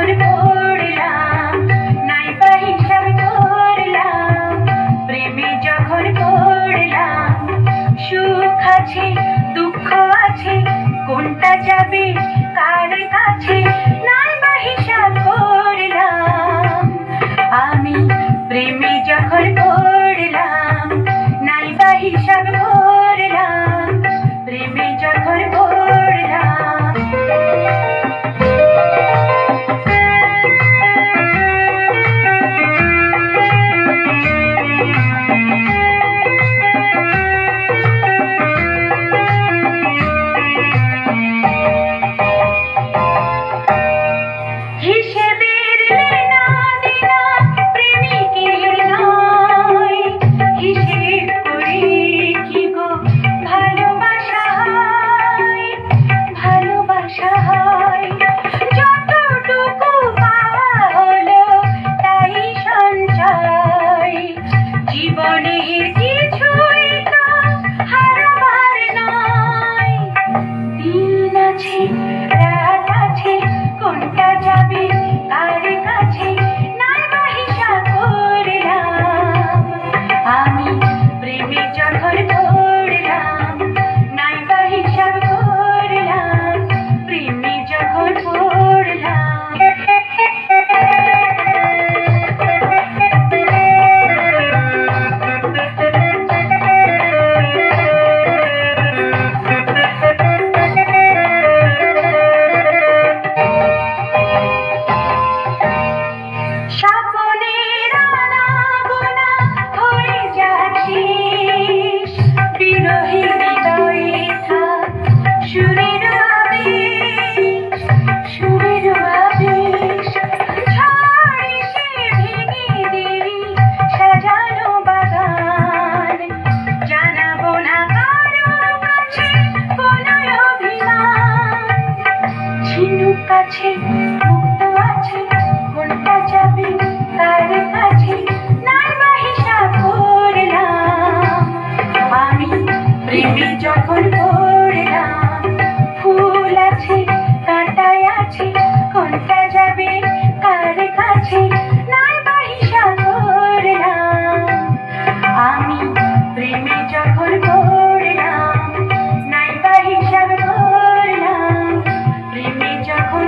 যখন পড়লাম নাইবা হিসাব করলাম, প্রেমে যখন পড়লাম সুখ আছে দুঃখ আছে, কোনটা যাবে কার কাছে নাইবা হিসাব করলাম। আমি প্রেমে যখন পড়লাম নাইবা হিসাব করলাম, প্রেমে যখন পড়লাম। হিসেবের লেনা দেনা প্রেমিকের নয়, হিসেব করে কি গো ভালোবাসা হয়, ভালোবাসা হয়। যতটুকু পাওয়া হলো তাই সঞ্চয়, জীবনের কিছুই তো হারাবার নয়। দিন আছে রাত আছে, কোনটা যাবে কার কাছে নাইবা হিসাব করলাম। আমি প্রেমে যখন পড়লাম নাইবা হিসাব করলাম, প্রেমে যখন পড়লাম। স্বপ্নের আনাগোনা হয়ে যাচ্ছে, বিরহী হৃদয়ে থাক সুরের আবেশ, সুরের আবেশ। ঝড় এসে ভেঙে দিলি সাজানো বাগান, জানাবো না কারো কাছে কোনো অভিমান। ঝিনুক কাছে মুক্ত আছে, কোনটা যাবে কার কাছে নাইবা হিসাব করলাম। আমি প্রেমে যখন পড়লাম ফুল আছে কাঁটায় আছে, কোনটা যাবে কার কাছে নাইবা হিসাব করলাম। আমি প্রেমে যখন পড়লাম নাইবা হিসাব করলাম, প্রেমে যখন